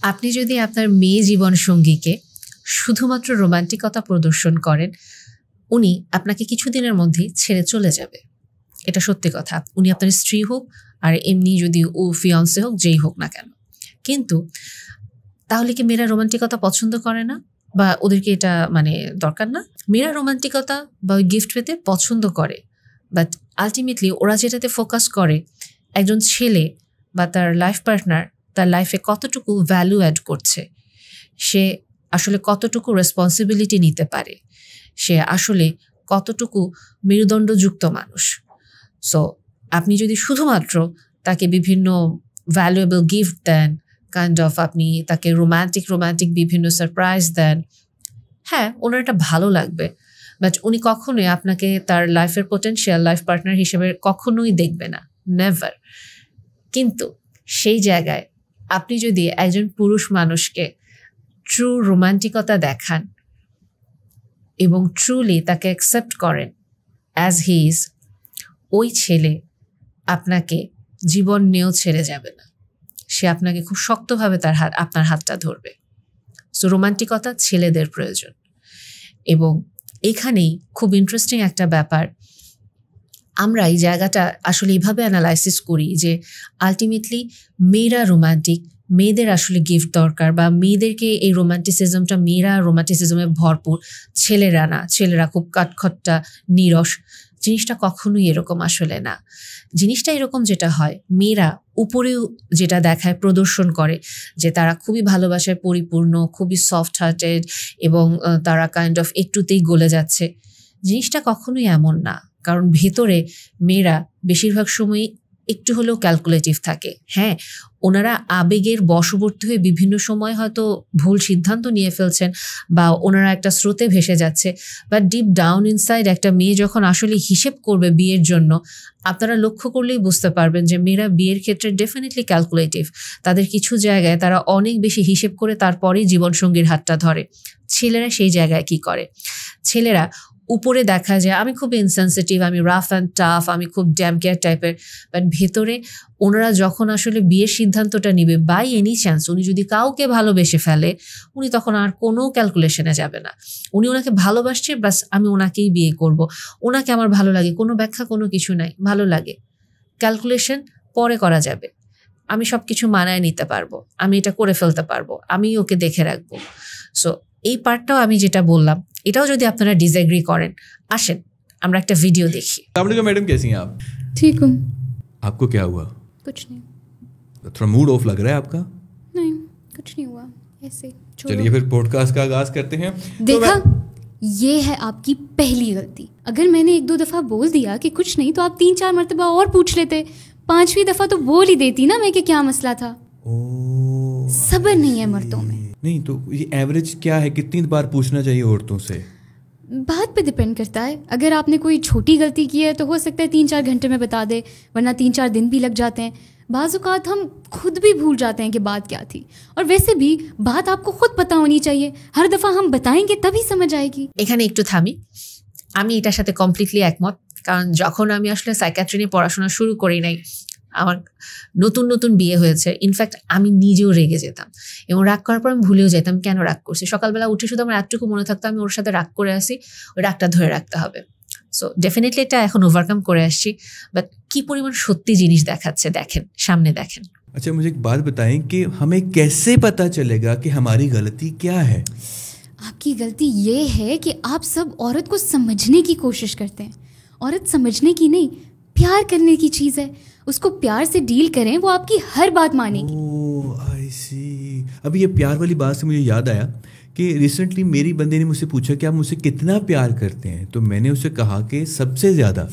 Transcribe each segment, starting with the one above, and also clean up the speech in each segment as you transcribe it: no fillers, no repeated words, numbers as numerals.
আপনি যদি আপনার মেয়ে জীবন সঙ্গীকে শুধুমাত্র রোমান্টিকতা প্রদর্শন করেন, উনি আপনাকে কিছুদিনের মধ্যেই ছেড়ে চলে যাবে। এটা সত্যি কথা। উনি আপনার স্ত্রী হোক আর এমনি যদি ও ফিয়ান্সে হোক, যেই হোক না কেন। কিন্তু তাহলে কি মেয়েরা রোমান্টিকতা পছন্দ করে না, বা ওদেরকে এটা মানে দরকার না? মেয়েরা রোমান্টিকতা বা ওই গিফট পেতে পছন্দ করে, বাট আলটিমেটলি ওরা যেটাতে ফোকাস করে, একজন ছেলে বা তার লাইফ পার্টনার তার লাইফে কতটুকু ভ্যালু অ্যাড করছে, সে আসলে কতটুকু রেসপন্সিবিলিটি নিতে পারে, সে আসলে কতটুকু মেরুদণ্ডযুক্ত মানুষ। সো আপনি যদি শুধুমাত্র তাকে বিভিন্ন ভ্যালুয়েবল গিফট দেন, কাইন্ড অফ আপনি তাকে রোমান্টিক বিভিন্ন সারপ্রাইজ দেন, হ্যাঁ ওনার এটা ভালো লাগবে, বাট উনি কখনোই আপনাকে তার লাইফের পোটেনশিয়াল লাইফ পার্টনার হিসেবে কখনোই দেখবে না, নেভার। কিন্তু সেই জায়গায় আপনি যদি একজন পুরুষ মানুষকে ট্রু রোমান্টিকতা দেখান এবং ট্রুলি তাকে অ্যাকসেপ্ট করেন অ্যাজ হি ইজ, ওই ছেলে আপনাকে জীবন নিয়েও ছেড়ে যাবে না। সে আপনাকে খুব শক্তভাবে আপনার হাতটা ধরবে। সো রোমান্টিকতা ছেলেদের প্রয়োজন। এবং এখানেই খুব ইন্টারেস্টিং একটা ব্যাপার, আমরা এই জায়গাটা আসলে এইভাবে অ্যানালাইসিস করি যে আলটিমেটলি মেয়েরা রোমান্টিক, মেয়েদের আসলে গিফট দরকার, বা মেয়েদেরকে এই রোমান্টিসিজমটা, মেয়েরা রোমান্টিসিজমে ভরপুর, ছেলেরা না, ছেলেরা খুব কাঠখট্টা নিরস। জিনিসটা কখনোই এরকম আসলে না। জিনিসটা এরকম যেটা হয়, মেয়েরা উপরেও যেটা দেখায়, প্রদর্শন করে যে তারা খুবই ভালোবাসায় পরিপূর্ণ, খুবই সফট হার্টেড, এবং তারা কাইন্ড অফ একটুতেই গলে যাচ্ছে। জিনিসটা কখনোই এমন না, কারণ ভেতরে মেয়েরা বেশিরভাগ সময়ই একটু হলেও ক্যালকুলেটিভ থাকে। হ্যাঁ, ওনারা আবেগের বশবর্তী হয়ে বিভিন্ন সময় হয়তো ভুল সিদ্ধান্ত নিয়ে ফেলছেন, বা ওনারা একটা স্রোতে ভেসে যাচ্ছে, বাট ডিপ ডাউন ইনসাইড একটা মেয়ে যখন আসলে হিসেব করবে বিয়ের জন্য, আপনারা লক্ষ্য করলেই বুঝতে পারবেন যে মেয়েরা বিয়ের ক্ষেত্রে ডেফিনেটলি ক্যালকুলেটিভ। তাদের কিছু জায়গায় তারা অনেক বেশি হিসেব করে তারপরেই জীবনসঙ্গীর হাতটা ধরে। ছেলেরা সেই জায়গায় কি করে? ছেলেরা উপরে দেখা যায় আমি খুব ইনসেনসিটিভ, আমি রাফ অ্যান্ড টাফ, আমি খুব ড্যাম কেয়ার টাইপের, বাট ভেতরে ওনারা যখন আসলে বিয়ের সিদ্ধান্তটা নিবে, বাই এনি চান্স উনি যদি কাউকে ভালোবেসে ফেলে, উনি তখন আর কোনো ক্যালকুলেশনে যাবে না। উনি ওনাকে ভালোবাসছে, বাস আমি ওনাকেই বিয়ে করব, ওনাকে আমার ভালো লাগে, কোনো ব্যাখ্যা কোনো কিছু নাই, ভালো লাগে। ক্যালকুলেশন পরে করা যাবে, আমি সব কিছু মানায় নিতে পারবো, আমি এটা করে ফেলতে পারবো, আমি ওকে দেখে রাখবো। সো এই পার্টটাও আমি যেটা বললাম, এটাও যদি আপনারা ডিসএগ্রি করেন, আসেন আমরা একটা ভিডিও দেখি। मैडम कैसी हैं आप? ठीक हूँ। आपको क्या हुआ? कुछ नहीं। थोड़ा मूड ऑफ लग रहा है आपका? नहीं, कुछ नहीं हुआ, ऐसे। चलिए फिर पॉडकास्ट का आगाज करते हैं। देखा, ये है आपकी पहली गलती। अगर मैंने 1-2 दफा बोल दिया कि कुछ नहीं, तो आप 3-4 मरतबा और पूछ लेते। 5वीं दफा तो बोल ही देती ना मैं कि क्या मसला था। सब्र नहीं है मर्दों में। नहीं तो ये एवरेज क्या है, कितनी बार पूछना चाहिए औरतों से? बात पे डिपेंड करता है। अगर आपने कोई छोटी गलती की है तो हो सकता है 3-4 घंटे में बता दे, वरना 3-4 दिन भी लग जाते हैं। बाज़ औक़ात हम खुद भी भूल जाते हैं कि बात क्या थी। और वैसे भी बात आपको खुद पता होनी चाहिए, हर दफ़ा हम बताएंगे तभी समझ आएगी। এখানে একটু থামি, আমি এটার সাথে কমপ্লিটলি একমত। কারণ যখন আমি আসলে সাইকিয়াট্রি নিয়ে পড়াশোনা শুরু করি নাই, আমার নতুন বিয়ে হয়েছে, ইনফ্যাক্ট আমি নিজেও রেগে যেতাম, এবং রাগ করার পর আমি ভুলেও যেতাম কেন রাগ করছি। সকালবেলা উঠে শুধু আমার একটুকু মনে থাকতো আমি ওর সাথে রাগ করে আসি, ওই রাগটা ধরে রাখতে হবে। সো ডেফিনেটলি এটা এখন ওভারকাম করে আসছি, বাট কি পরিমাণ সত্যি জিনিস দেখাচ্ছে দেখেন, সামনে দেখেন। अच्छा मुझे एक बात बताएं कि हमें कैसे पता चलेगा कि हमारी गलती क्या है? आपकी गलती ये है कि आप सब औरत को समझने की कोशिश करते हैं। औरत समझने की नहीं, प्यार करने की चीज़ है। उसको प्यार से डील करें, वो आपकी हर बात मानेगी। ओह आई सी। अभी ये प्यार वाली बात से मुझे याद आया कि रिसेंटली मेरी बंदे ने मुझसे पूछा कि आप मुझसे कितना प्यार करते हैं, तो मैंने उसे कहा कि सबसे ज़्यादा।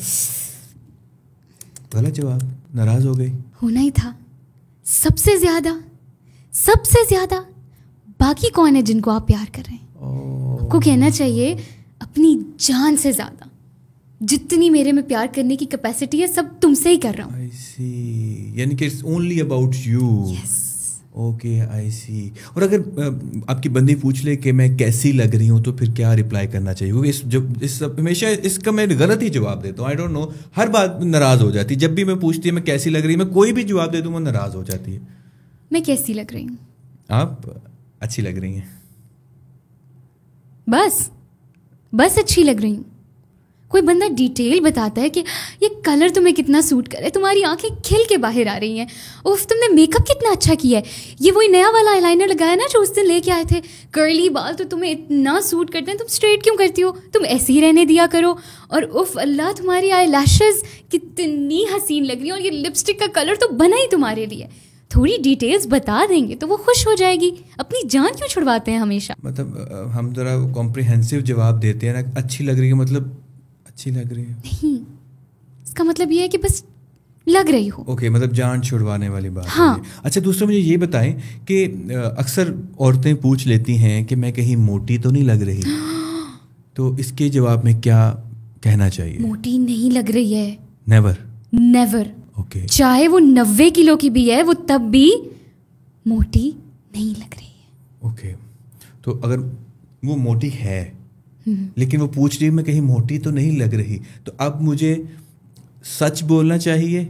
गलत जवाब, नाराज़ हो गई। होना ही था, सबसे ज़्यादा। सबसे ज़्यादा बाकी कौन है जिनको आप प्यार कर रहे हैं? आपको कहना चाहिए अपनी जान से ज़्यादा। जितनी मेरे में प्यार करने की कैपेसिटी है, सब तुमसे ही कर रहा हूँ। आई सी, यानी कि it's only about you. Okay I see. और अगर आपकी बंदी पूछ ले कि मैं कैसी लग रही हूँ, तो फिर क्या रिप्लाई करना चाहिए? हमेशा इसका मैं गलत ही जवाब देता हूँ। आई डोंट नो, हर बात नाराज़ हो जाती है। जब भी मैं पूछती है मैं कैसी लग रही हूँ, मैं कोई भी जवाब दे दूँ वो नाराज़ हो जाती है। मैं कैसी लग रही हूँ? आप अच्छी लग रही हैं। बस अच्छी लग रही हूँ। कोई बंदा डिटेल बताता है कि ये कलर तुम्हें कितना सूट करे, तुम्हारी आंखें खिल के बाहर आ रही हैं, उफ तुमने मेकअप कितना अच्छा किया है, ये वही नया वाला आईलाइनर लगाया ना जो उस दिन लेके आए थे, कर्ली बाल तो तुम्हें इतना सूट करते हैं, तुम स्ट्रेट क्यों करती हो, तुम ऐसे ही रहने दिया करो, और उफ अल्लाह तुम्हारी आई लैशेज़ कितनी हसीन लग रही है, और ये लिपस्टिक का कलर तो बना ही तुम्हारे लिए। थोड़ी डिटेल्स बता देंगे तो वो खुश हो जाएगी। अपनी जान क्यों छुड़वाते हैं हमेशा? मतलब हम ज़रा कॉम्प्रिहेंसिव जवाब देते हैं ना, अच्छी लग रही है मतलब अच्छी लग रही है नहीं, इसका मतलब ये है कि बस लग रही हो। ओके, मतलब जान छुड़वाने वाली बात हाँ। है। अच्छा, दूसरा मुझे ये बताएं कि अक्सर औरतें पूछ लेती हैं कि मैं कहीं मोटी तो नहीं लग रही, तो इसके जवाब में क्या कहना चाहिए? मोटी नहीं लग रही है। नेवर। ओके। चाहे वो 90 किलो की भी है, वो तब भी मोटी नहीं लग रही है। ओके, तो अगर वो मोटी है लेकिन वो पूछ रही है मैं कहीं मोटी तो नहीं लग रही, तो अब मुझे सच बोलना चाहिए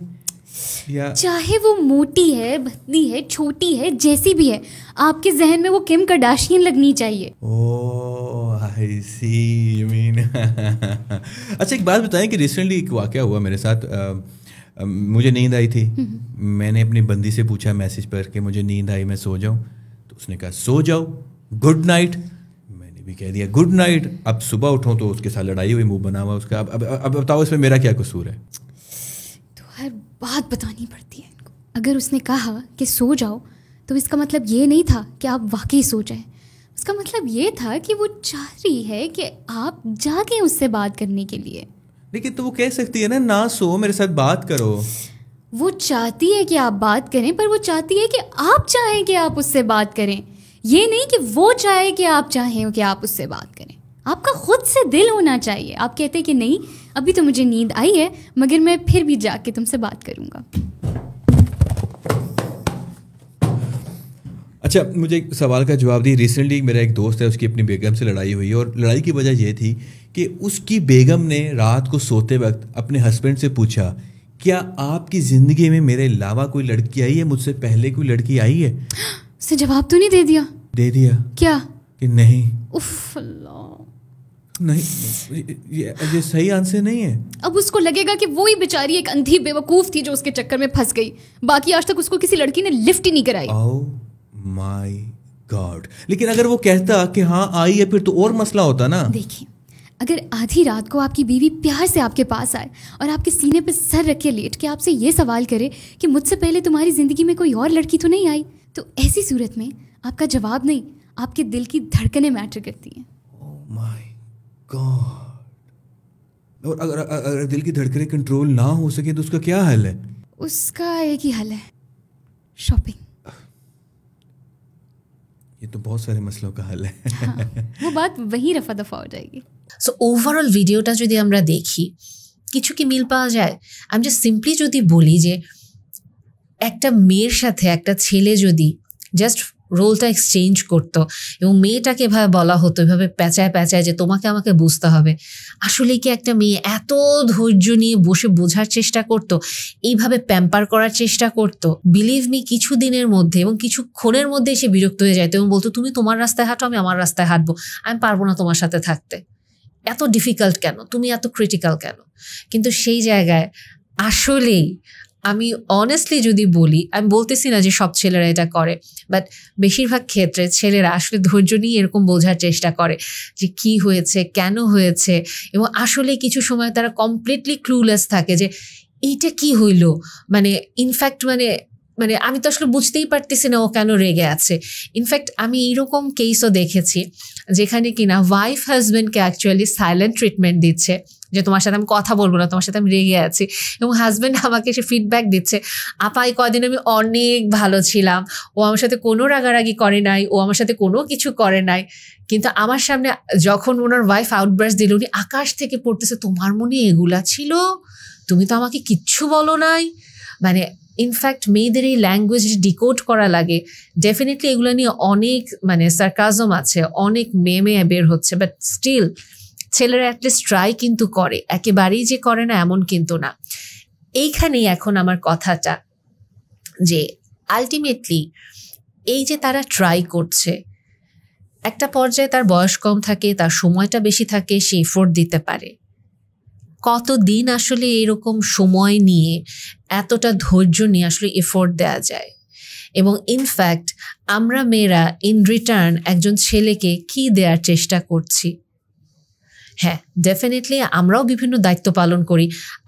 या? चाहे वो मोटी है, पतली है, छोटी है, जैसी भी है, आपके जहन में वो किम कार्दाशियन लगनी चाहिए। ओह आई सी यू मीन। अच्छा, एक बात बताएं कि रिसेंटली एक वाकया हुआ मेरे साथ। मुझे नींद आई थी, मैंने अपनी बंदी से पूछा मैसेज पर कि मुझे नींद आई, मैं सो जाऊं, तो उसने कहा सो जाओ, गुड नाइट। मैंने भी कह दिया गुड नाइट। अब सुबह उठूं तो उसके साथ लड़ाई हुई, मुंह बना हुआ उसका। अब बताओ इसमें मेरा क्या कसूर है? तो हर बात बतानी पड़ती है इनको। अगर उसने कहा कि सो जाओ तो इसका मतलब ये नहीं था कि आप वाकई सो जाएं, उसका मतलब ये था कि वो चाह रही है कि आप जागे उससे बात करने के लिए। लेकिन तो वो कह सकती है ना सो, मेरे साथ बात करो। वो चाहती है कि आप बात करें, पर वो चाहती है कि आप चाहें कि आप उससे बात करें, ये नहीं कि वो चाहे कि आप चाहें कि आप उससे बात करें। आपका खुद से दिल होना चाहिए। आप कहते हैं कि नहीं अभी तो मुझे नींद आई है, मगर मैं फिर भी जाग के तुमसे बात करूंगा। अच्छा, मुझे एक सवाल का जवाब दी। रिसेंटली मेरा एक दोस्त है, उसकी अपनी बेगम से लड़ाई हुई, और लड़ाई की वजह यह थी कि उसकी बेगम ने रात को सोते वक्त अपने हस्बैंड से पूछा क्या आपकी ज़िंदगी में मेरे अलावा कोई लड़की आई है, मुझसे पहले कोई लड़की आई है? उससे जवाब तो नहीं दे दिया? दे दिया। क्या? कि नहीं। उफ अल्लाह, नहीं, ये सही आंसर नहीं है। अब उसको लगेगा कि वो ही बेचारी एक अंधी बेवकूफ़ थी जो उसके चक्कर में फंस गई, बाकी आज तक उसको किसी लड़की ने लिफ्ट ही नहीं कराई। Oh my God. लेकिन अगर वो कहता कि हाँ आई है, फिर तो और मसला होता ना। देखिए, अगर आधी रात को आपकी बीवी प्यार से आपके पास आए और आपके सीने पे सर रख के लेट के आपसे ये सवाल करे कि मुझसे पहले तुम्हारी ज़िंदगी में कोई और लड़की तो नहीं आई, तो ऐसी सूरत में आपका जवाब नहीं, आपके दिल की धड़कनें मैटर करती हैं। Oh my God. और अगर दिल की धड़कनें कंट्रोल ना हो सके तो उसका क्या हल है? उसका एक ही हल है, शॉपिंग। ये तो बहुत सारे मसलों का हल है। हाँ, वो बात वहीं रफा दफा हो जाएगी। সো ওভারঅল ভিডিওটা যদি আমরা দেখি কিছু কি মিল পাওয়া যায়? আমি জাস্ট সিম্পলি যদি বলি যে একটা মেয়ের সাথে একটা ছেলে যদি জাস্ট রোলটা এক্সচেঞ্জ করতো এবং মেয়েটাকে এভাবে বলা হতো, এভাবে প্যাঁচায় প্যাঁচায় যে তোমাকে আমাকে বুঝতে হবে, আসলে কি একটা মেয়ে এত ধৈর্য নিয়ে বসে বোঝার চেষ্টা করতো, এইভাবে প্যাম্পার করার চেষ্টা করতো? বিলিভ মি, কিছু দিনের মধ্যে এবং কিছুক্ষণের মধ্যে এসে বিরক্ত হয়ে যেত এবং বলতো তুমি তোমার রাস্তায় হাঁটো, আমি আমার রাস্তায় হাঁটবো, আমি পারবো না তোমার সাথে থাকতে, এত ডিফিকাল্ট কেন, তুমি এত ক্রিটিক্যাল কেন? কিন্তু সেই জায়গায় আসলেই আমি অনেস্টলি যদি বলি, আমি বলতেছি না যে সব ছেলেরা এটা করে, বাট বেশিরভাগ ক্ষেত্রে ছেলেরা আসলে ধৈর্য নিয়ে এরকম বোঝার চেষ্টা করে যে কি হয়েছে, কেন হয়েছে, এবং আসলে কিছু সময় তারা কমপ্লিটলি ক্লুলেস থাকে যে এইটা কি হইল, মানে ইনফ্যাক্ট মানে আমি তো আসলে বুঝতেই পারতেছি না ও কেন রেগে আছে। ইনফ্যাক্ট আমি এইরকম কেসও দেখেছি যেখানে কিনা ওয়াইফ হাজব্যান্ডকে অ্যাকচুয়ালি সাইলেন্ট ট্রিটমেন্ট দিচ্ছে যে তোমার সাথে আমি কথা বলবো না, তোমার সাথে আমি রেগে আছি, এবং হাজব্যান্ড আমাকে এসে ফিডব্যাক দিচ্ছে আপা এই কদিন আমি অনেক ভালো ছিলাম, ও আমার সাথে কোনো রাগারাগি করে নাই, ও আমার সাথে কোনো কিছু করে নাই, কিন্তু আমার সামনে যখন ওনার ওয়াইফ আউটবার্স্ট দিল, উনি আকাশ থেকে পড়তেছে তোমার মনে এগুলা ছিল, তুমি তো আমাকে কিচ্ছু বলো নাই। মানে ইনফ্যাক্ট মেয়েদের এই ল্যাঙ্গুয়েজ ডিকোড করা লাগে, ডেফিনেটলি এগুলো নিয়ে অনেক মানে সার্কাজম আছে, অনেক মেমে বের হচ্ছে, বাট স্টিল ছেলেরা অ্যাটলিস্ট ট্রাই কিন্তু করে, একেবারেই যে করে না এমন কিন্তু না। এইখানেই এখন আমার কথাটা যে আলটিমেটলি এই যে তারা ট্রাই করছে, একটা পর্যায়ে তার বয়স কম থাকে, তার সময়টা বেশি থাকে, সে এফোর্ট দিতে পারে। কতদিন আসলে এরকম সময় নিয়ে এতটা ধৈর্য নিয়ে আসলে এফোর্ট দেওয়া যায়? এবং ইনফ্যাক্ট আমরা মেয়েরা ইন রিটার্ন একজন ছেলেকে কি দেওয়ার চেষ্টা করছি? হ্যাঁ, ডেফিনেটলি আমরাও বিভিন্ন দায়িত্ব পালন করি।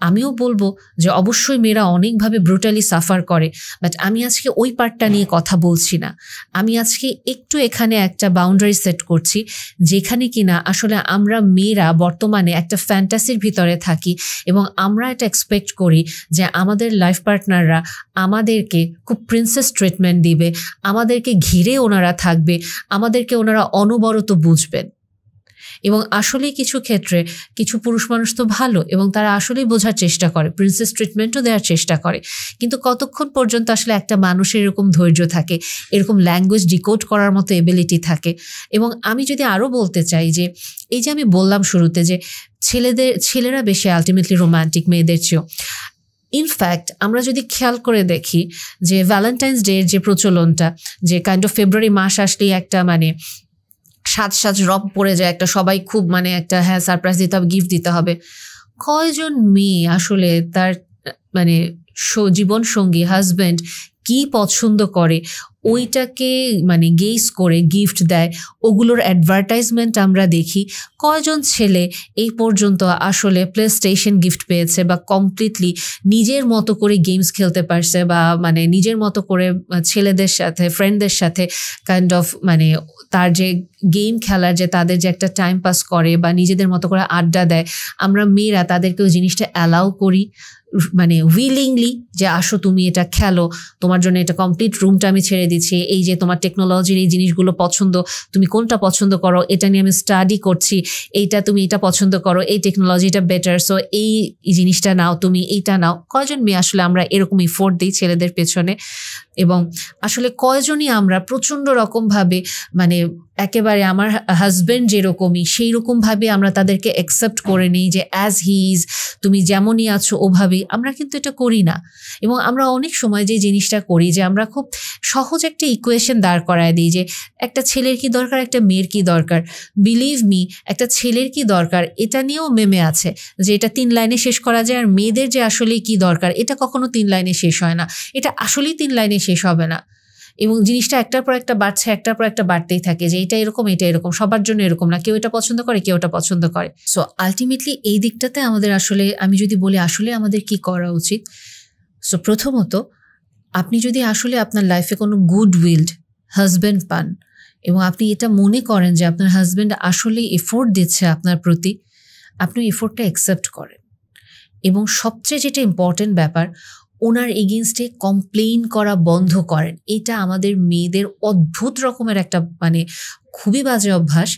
আমিও বলবো যে অবশ্যই মেয়েরা অনেকভাবে ব্রুটালি সাফার করে, বাট আমি আজকে ওই পার্টটা নিয়ে কথা বলছি না। আমি আজকে একটু এখানে একটা বাউন্ডারি সেট করছি, যেখানে কিনা আসলে আমরা মেয়েরা বর্তমানে একটা ফ্যান্টাসির ভিতরে থাকি এবং আমরা এটা এক্সপেক্ট করি যে আমাদের লাইফ পার্টনাররা আমাদেরকে খুব প্রিন্সেস ট্রিটমেন্ট দিবে, আমাদেরকে ঘিরে ওনারা থাকবে, আমাদেরকে ওনারা অনবরত বুঝবেন। এবং আসলেই কিছু ক্ষেত্রে কিছু পুরুষ মানুষ তো ভালো এবং তারা আসলেই বোঝার চেষ্টা করে, প্রিন্সেস ট্রিটমেন্টও দেওয়ার চেষ্টা করে, কিন্তু কতক্ষণ পর্যন্ত আসলে একটা মানুষের এরকম ধৈর্য থাকে, এরকম ল্যাঙ্গুয়েজ ডিকোড করার মতো এবিলিটি থাকে? এবং আমি যদি আরও বলতে চাই যে এই যে আমি বললাম শুরুতে যে ছেলেরা বেশি আলটিমেটলি রোম্যান্টিক মেয়েদের চেয়েও। ইনফ্যাক্ট আমরা যদি খেয়াল করে দেখি যে ভ্যালেন্টাইন্স ডের যে প্রচলনটা, যে কাইন্ড অফ ফেব্রুয়ারি মাস আসলেই একটা মানে সাজ রব পড়ে যায়, একটা সবাই খুব মানে একটা হ্যাঁ সারপ্রাইজ দিতে হবে, গিফট দিতে হবে। কয়জন মেয়ে আসলে তার মানে জীবন সঙ্গী হাজব্যান্ড কি পছন্দ করে ওইটাকে মানে গেস করে গিফট দেয়? ওগুলোর অ্যাডভার্টাইজমেন্ট আমরা দেখি। কয়জন ছেলে এই পর্যন্ত আসলে প্লে স্টেশন গিফট পেয়েছে বা কমপ্লিটলি নিজের মতো করে গেমস খেলতে পারছে বা মানে নিজের মতো করে ছেলেদের সাথে ফ্রেন্ডদের সাথে কাইন্ড অফ মানে তার যে গেম খেলার যে তাদের যে একটা টাইম পাস করে বা নিজেদের মতো করে আড্ডা দেয়, আমরা মেয়েরা তাদেরকে ওই জিনিসটা অ্যালাউ করি মানে উইলিংলি যে আসো তুমি এটা খেলো, তোমার জন্য এটা কমপ্লিট রুমটা আমি ছেড়ে দিচ্ছি, এই যে তোমার টেকনোলজির এই জিনিসগুলো পছন্দ, তুমি কোনটা পছন্দ করো এটা নিয়ে আমি স্টাডি করছি, এইটা তুমি এটা পছন্দ করো, এই টেকনোলজিটা বেটার, সো এই জিনিসটা নাও, তুমি এইটা নাও। কয়জন মেয়ে আসলে আমরা এরকম এফোর্ট দিই ছেলেদের পেছনে? এবং আসলে কয়জনই আমরা প্রচণ্ড রকমভাবে মানে একেবারে আমার হাজব্যান্ড যেরকমই সেই রকমভাবে আমরা তাদেরকে অ্যাকসেপ্ট করে নিই যে অ্যাজ হি ইজ, তুমি যেমনই আছো ওভাবেই। আমরা কিন্তু এটা করি না। এবং আমরা অনেক সময় যে জিনিসটা করি যে আমরা খুব সহজ একটা ইকুয়েশন দাঁড় করায় দিই যে একটা ছেলের কি দরকার, একটা মেয়ের কি দরকার। বিলিভ মি, একটা ছেলের কি দরকার এটা নিয়েও মেমে আছে যে এটা 3 লাইনে শেষ করা যায়, আর মেয়েদের যে আসলে কি দরকার এটা কখনো 3 লাইনে শেষ হয় না, এটা আসলেই 3 লাইনে শেষ হবে না। এবং জিনিসটা একটার পর একটা বাড়ছে, একটার পর একটা বাড়তেই থাকে যে এটা এরকম, এটা এরকম, সবার জন্য এরকম না, কেউ এটা পছন্দ করে, কেউ এটা পছন্দ করে। সো আলটিমেটলি এই দিকটাতে আমাদের আসলে আমি যদি বলি আসলে আমাদের কি করা উচিত। সো প্রথমত আপনি যদি আসলে আপনার লাইফে কোনো গুড উইলড হাজব্যান্ড পান এবং আপনি এটা মনে করেন যে আপনার হাজব্যান্ড আসলে এফোর্ট দিচ্ছে আপনার প্রতি, আপনি এফোর্টটা অ্যাকসেপ্ট করেন। এবং সবচেয়ে যেটা ইম্পর্টেন্ট ব্যাপার, ওনার এগেনস্টে কমপ্লেইন করা বন্ধ করেন। এটা আমাদের মেয়েদের অদ্ভুত রকমের একটা মানে খুবই বাজে অভ্যাস।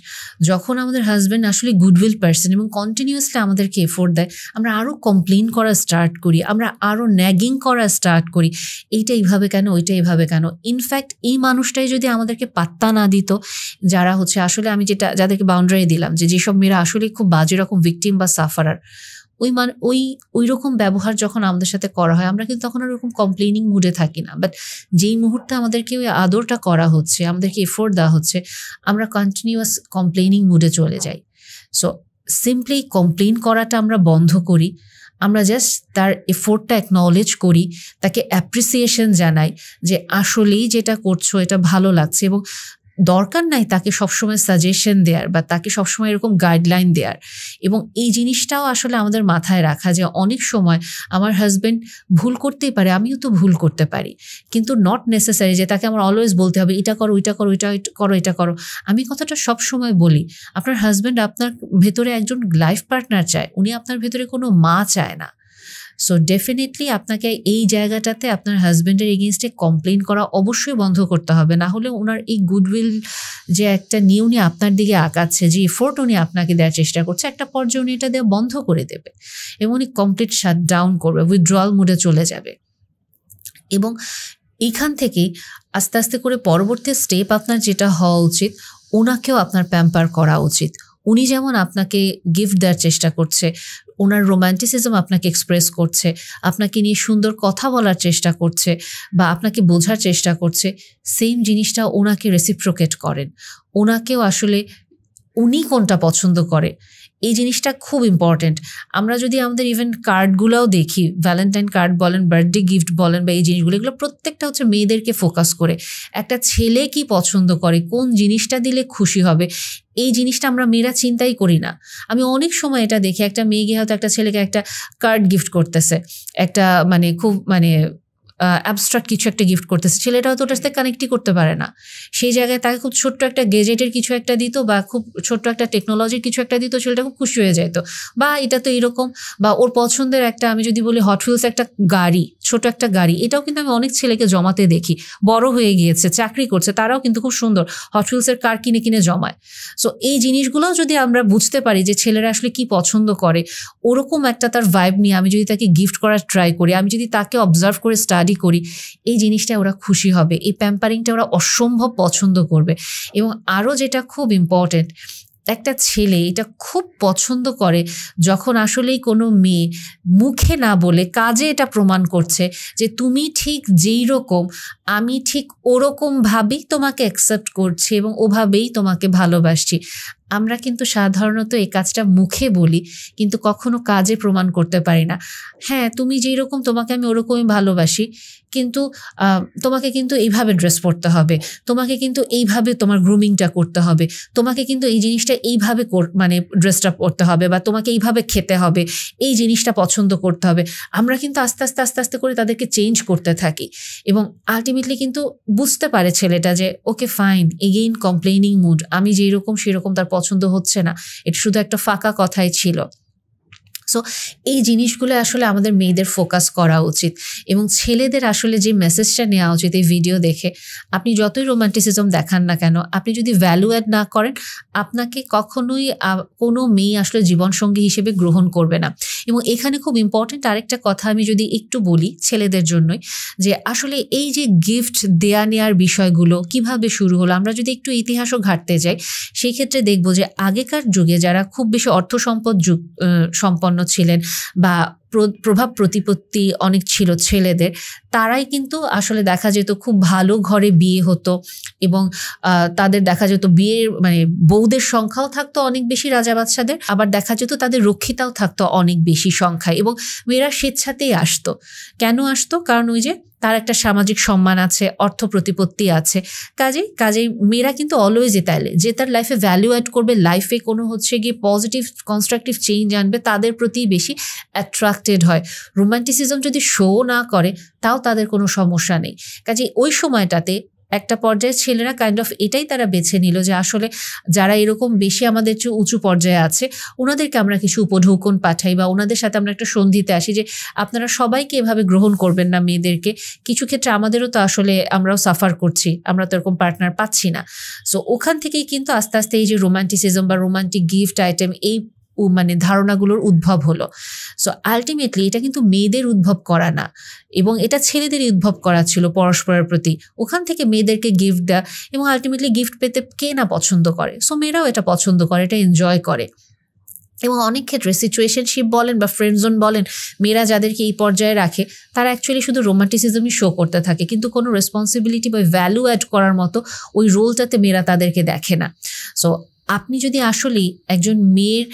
যখন আমাদের হাজব্যান্ড আসলে গুডউইল পার্সন এবং কন্টিনিউয়াসলি আমাদেরকে এফোর্ট দেয়, আমরা আরও কমপ্লেইন করা স্টার্ট করি, আমরা আরও ন্যাগিং করা স্টার্ট করি, এইটা এইভাবে কেন, ওইটা এইভাবে কেন। ইনফ্যাক্ট এই মানুষটাই যদি আমাদেরকে পাত্তা না দিত, যারা হচ্ছে আসলে আমি যাদেরকে বাউন্ডারি দিলাম যে যেসব মেয়েরা আসলে খুব বাজে রকম ভিকটিম বা সাফারার, ওই রকম ব্যবহার যখন আমাদের সাথে করা হয় আমরা কিন্তু তখন ওরকম কমপ্লেনিং মুডে থাকি না। বাট যেই মুহূর্তে আমাদেরকে ওই আদরটা করা হচ্ছে, আমাদেরকে এফোর্ট দেওয়া হচ্ছে, আমরা কন্টিনিউয়াস কমপ্লেনিং মুডে চলে যাই। সো সিম্পলি কমপ্লেন করাটা আমরা বন্ধ করি, আমরা জাস্ট তার এফোর্টটা অ্যাকনলেজ করি, তাকে অ্যাপ্রিসিয়েশন জানাই যে আসলেই যেটা করছো এটা ভালো লাগছে। এবং দরকার নাই তাকে সবসময় সাজেশন দেওয়ার বা তাকে সবসময় এরকম গাইডলাইন দেওয়ার। এবং এই জিনিসটাও আসলে আমাদের মাথায় রাখা যে অনেক সময় আমার হাজব্যান্ড ভুল করতেই পারে, আমিও তো ভুল করতে পারি, কিন্তু নট নেসেসারি যে তাকে আমার অলওয়েজ বলতে হবে এটা করো, ওইটা করো, ওইটা করো, এটা করো। আমি কথাটা সবসময় বলি, আপনার হাজব্যান্ড আপনার ভেতরে একজন লাইফ পার্টনার চায়, উনি আপনার ভেতরে কোনো মা চায় না। সো ডেফিনেটলি আপনাকে এই জায়গাটাতে আপনার হাজব্যান্ডের এগেনস্টে কমপ্লেন করা অবশ্যই বন্ধ করতে হবে, না হলে ওনার এই গুডউইল যে একটা নিয়ে উনি আপনার দিকে আগাচ্ছে, যে এফোর্ট উনি আপনাকে দেওয়ার চেষ্টা করছে, একটা পর্যায়ে উনি এটা দেওয়া বন্ধ করে দেবে এবং উনি কমপ্লিট শাট ডাউন করবে, উইথড্রয়াল মুডে চলে যাবে। এবং এইখান থেকেই আস্তে আস্তে করে পরবর্তী স্টেপ আপনার যেটা হওয়া উচিত, ওনাকেও আপনার প্যাম্পার করা উচিত, উনি যেমন আপনাকে গিফট দেওয়ার চেষ্টা করছে, ওনার রোম্যান্টিসিজম আপনাকে এক্সপ্রেস করছে, আপনাকে নিয়ে সুন্দর কথা বলার চেষ্টা করছে বা আপনাকে বোঝার চেষ্টা করছে, সেম জিনিসটা ওনাকে রেসিপ্রোকেট করেন। ওনাকেও আসলে উনি কোনটা পছন্দ করে এই জিনিসটা খুব ইম্পর্টেন্ট। আমরা যদি আমাদের ইভেন কার্ডগুলোও দেখি, ভ্যালেন্টাইন কার্ড বলেন, বার্থডে গিফট বলেন বা এই জিনিসগুলো, এগুলো প্রত্যেকটা হচ্ছে মেয়েদেরকে ফোকাস করে। একটা ছেলে কি পছন্দ করে, কোন জিনিসটা দিলে খুশি হবে, এই জিনিসটা আমরা মেয়েরা চিন্তাই করি না। আমি অনেক সময় এটা দেখি, একটা মেয়ে গিয়ে হয়তো একটা ছেলেকে একটা কার্ড গিফট করতেছে, একটা মানে খুব মানে অ্যাবস্ট্রাক্ট কিছু একটা গিফট করতেছে, ছেলেটা হয়তো ওটার সাথে কানেক্টই করতে পারে না। সেই জায়গায় তাকে খুব ছোট্ট একটা গেজেটের কিছু একটা দিত বা খুব ছোট্ট একটা টেকনোলজির কিছু একটা দিত, ছেলেটা খুব খুশি হয়ে যেত। বা এটা তো এরকম, বা ওর পছন্দের একটা, আমি যদি বলি হট হুইলস একটা গাড়ি, ছোট একটা গাড়ি, এটাও কিন্তু আমি অনেক ছেলেকে জমাতে দেখি, বড় হয়ে গিয়েছে, চাকরি করছে, তারাও কিন্তু খুব সুন্দর হট হুইলসের কার কিনে কিনে জমায়। সো এই জিনিসগুলোও যদি আমরা বুঝতে পারি যে ছেলেরা আসলে কি পছন্দ করে, ওরকম একটা তার ভাইব নিয়ে আমি যদি তাকে গিফট করার ট্রাই করি, আমি যদি তাকে অবজার্ভ করে স্টাডি করি, এই জিনিসটা ওরা খুশি হবে, এই প্যাম্পারিংটা ওরা অসম্ভব পছন্দ করবে। এবং আরও যেটা খুব ইম্পর্টেন্ট, একটা ছেলে এটা খুব পছন্দ করে যখন আসলেই কোনো মেয়ে মুখে না বলে কাজে এটা প্রমাণ করছে যে তুমি ঠিক যেই রকম, আমি ঠিক ওরকমভাবেই তোমাকে অ্যাকসেপ্ট করছি এবং ওভাবেই তোমাকে ভালোবাসছি। আমরা কিন্তু সাধারণত এই কাজটা মুখে বলি কিন্তু কখনো কাজে প্রমাণ করতে পারি না। হ্যাঁ, তুমি যেই রকম, তোমাকে আমি ওরকমই ভালোবাসি, কিন্তু তোমাকে কিন্তু এইভাবে ড্রেস পরতে হবে, তোমাকে কিন্তু এইভাবে তোমার গ্রুমিংটা করতে হবে, তোমাকে কিন্তু এই জিনিসটা এইভাবে মানে ড্রেসটা পরতে হবে, বা তোমাকে এইভাবে খেতে হবে, এই জিনিসটা পছন্দ করতে হবে। আমরা কিন্তু আস্তে আস্তে আস্তে আস্তে করে তাদেরকে চেঞ্জ করতে থাকি এবং আলটিমেটলি কিন্তু বুঝতে পারে ছেলেটা যে okay fine, again complaining mood, আমি যেই রকম সেরকম তার পছন্দ হচ্ছে না, এটা শুধু একটা ফাঁকা কথাই ছিল। সো এই জিনিসগুলো আসলে আমাদের মেয়েদের ফোকাস করা উচিত এবং ছেলেদের আসলে যে মেসেজটা নেওয়া উচিত এই ভিডিও দেখে, আপনি যতই রোমান্টিসিজম দেখান না কেন, আপনি যদি ভ্যালু অ্যাড না করেন, আপনাকে কখনোই কোনো মেয়ে আসলে জীবনসঙ্গী হিসেবে গ্রহণ করবে না। এবং এখানে খুব ইম্পর্টেন্ট আরেকটা কথা আমি যদি একটু বলি ছেলেদের জন্যই, যে আসলে এই যে গিফট দেয়া নেওয়ার বিষয়গুলো কিভাবে শুরু হলো, আমরা যদি একটু ইতিহাসও ঘাঁটতে যাই, সেই ক্ষেত্রে দেখব যে আগেকার যুগে যারা খুব বেশি অর্থ সম্পদ সম্পন্ন ছিলেন বা প্রভাব প্রতিপত্তি অনেক ছিল ছেলেদের, তারাই কিন্তু আসলে দেখা যেত খুব ভালো ঘরে বিয়ে হতো এবং তাদের দেখা যেত বিয়ের মানে বউদের সংখ্যাও থাকতো অনেক বেশি রাজা বাদশাদের, আবার দেখা যেত তাদের রক্ষিতাও থাকতো অনেক বেশি সংখ্যায় এবং মেয়েরা স্বেচ্ছাতেই আসতো। কেন আসতো? কারণ ওই যে তার একটা সামাজিক সম্মান আছে, অর্থ প্রতিপত্তি আছে, কাজেই মেয়েরা কিন্তু অলওয়েজ যে তার লাইফে ভ্যালু অ্যাড করবে, লাইফে কোনো হচ্ছে গিয়ে পজিটিভ কনস্ট্রাকটিভ চেঞ্জ আনবে, তাদের প্রতি বেশি অ্যাট্রাক্টেড হয়। রোমান্টিসিজম যদি শো না করে তাও তাদের কোনো সমস্যা নেই। কাজেই ওই সময়টাতে একটা পর্যায়ে ছেলেরা কাইন্ড অফ এটাই তারা বেছে নিল যে আসলে যারা এরকম বেশি আমাদের চেয়ে উঁচু পর্যায়ে আছে ওনাদেরকে আমরা কিছু উপঢৌকন পাঠাই বা ওনাদের সাথে আমরা একটা সন্ধিতে আসি যে আপনারা সবাইকে এভাবে গ্রহণ করবেন না মেয়েদেরকে, কিছু ক্ষেত্রে আমাদেরও তো আসলে আমরাও সাফার করছি, আমরা তো এরকম পার্টনার পাচ্ছি না। সো ওখান থেকেই কিন্তু আস্তে আস্তে এই যে রোমান্টিসিজম বা রোমান্টিক গিফট আইটেম এই মানে ধারণাগুলোর উদ্ভব হলো। সো আলটিমেটলি এটা কিন্তু মেয়েদের উদ্ভব করা না এবং এটা ছেলেদেরই উদ্ভব করা ছিল পরস্পরের প্রতি। ওখান থেকে মেয়েদেরকে গিফট দেওয়া এবং আলটিমেটলি গিফট পেতে কে না পছন্দ করে, সো মেয়েরাও এটা পছন্দ করে, এটা এনজয় করে। এবং অনেক ক্ষেত্রে সিচুয়েশনশিপ বলেন বা ফ্রেন্ড জোন বলেন, মেয়েরা যাদেরকে এই পর্যায়ে রাখে তারা অ্যাকচুয়ালি শুধু রোমান্টিসিজমই শো করতে থাকে কিন্তু কোনো রেসপন্সিবিলিটি বা ভ্যালু অ্যাড করার মতো ওই রোলটাতে মেয়েরা তাদেরকে দেখে না। সো আপনি যদি আসলেই একজন মেয়ের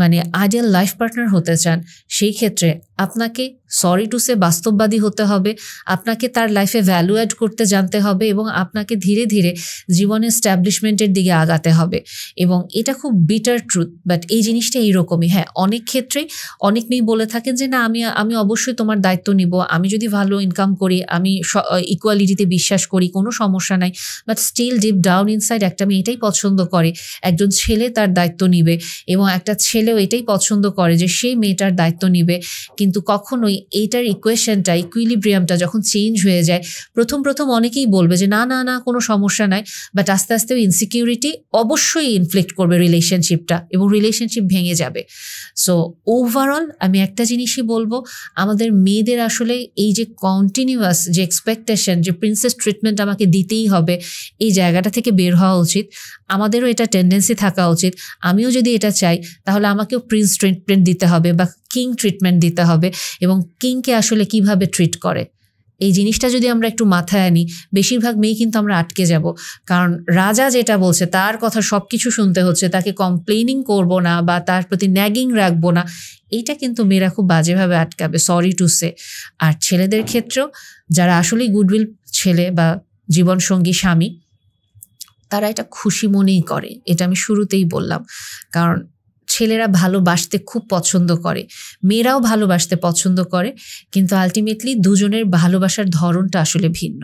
মানে আইডিয়াল লাইফ পার্টনার হতে চান, সেই ক্ষেত্রে আপনাকে সরি টু সে বাস্তববাদী হতে হবে, আপনাকে তার লাইফে ভ্যালু অ্যাড করতে জানতে হবে এবং আপনাকে ধীরে ধীরে জীবনের স্ট্যাবলিশমেন্টের দিকে আগাতে হবে। এবং এটা খুব বিটার ট্রুথ, বাট এই জিনিসটা এইরকমই। হ্যাঁ, অনেক ক্ষেত্রেই অনেক মেয়ে বলে থাকেন যে না আমি অবশ্যই তোমার দায়িত্ব নিব, আমি যদি ভালো ইনকাম করি, আমি ইকুয়ালিটিতে বিশ্বাস করি, কোনো সমস্যা নাই, but still deep down inside একটা মেয়ে এটাই পছন্দ করে একজন ছেলে তার দায়িত্ব নিবে এবং একটা ছেলেও এটাই পছন্দ করে যে সেই মেয়েটার দায়িত্ব নিবে। কিন্তু কখনোই এইটার ইকুয়েশনটা, ইকুইলিব্রিয়ামটা যখন চেঞ্জ হয়ে যায়, প্রথম অনেকেই বলবে যে না না না কোনো সমস্যা নাই, বাট আস্তে আস্তে ইনসিকিউরিটি অবশ্যই ইনফ্লিক্ট করবে রিলেশনশিপটা এবং রিলেশনশিপ ভেঙে যাবে। সো ওভারঅল আমি একটা জিনিসই বলবো, আমাদের মেয়েদের আসলে এই যে কন্টিনিউয়াস যে এক্সপেকটেশন, যে প্রিন্সেস ট্রিটমেন্ট আমাকে দিতেই হবে, এই জায়গাটা থেকে বের হওয়া উচিত। আমাদেরও এটা টেন্ডেন্সি থাকা উচিত, আমিও যদি এটা চাই তাহলে আমাকেও প্রিন্স ট্রিটমেন্ট দিতে হবে বা কিং ট্রিটমেন্ট দিতে হবে, এবং কিংকে আসলে কিভাবে ট্রিট করে এই জিনিসটা যদি আমরা একটু মাথায় আনি, বেশিরভাগ মেয়ে কিন্তু আমরা আটকে যাব। কারণ রাজা যেটা বলছে তার কথা সব কিছু শুনতে হচ্ছে, তাকে কমপ্লেনিং করব না বা তার প্রতি ন্যাগিং রাখবো না, এইটা কিন্তু মেয়েরা খুব বাজেভাবে আটকাবে, সরি টু সে। আর ছেলেদের ক্ষেত্রেও যারা আসলেই গুডউইল ছেলে বা জীবনসঙ্গী স্বামী, তারা এটা খুশি মনেই করে, এটা আমি শুরুতেই বললাম। কারণ ছেলেরা ভালোবাসতে খুব পছন্দ করে, মেয়েরাও ভালোবাসতে পছন্দ করে, কিন্তু আলটিমেটলি দুজনের ভালোবাসার ধরনটা আসলে ভিন্ন।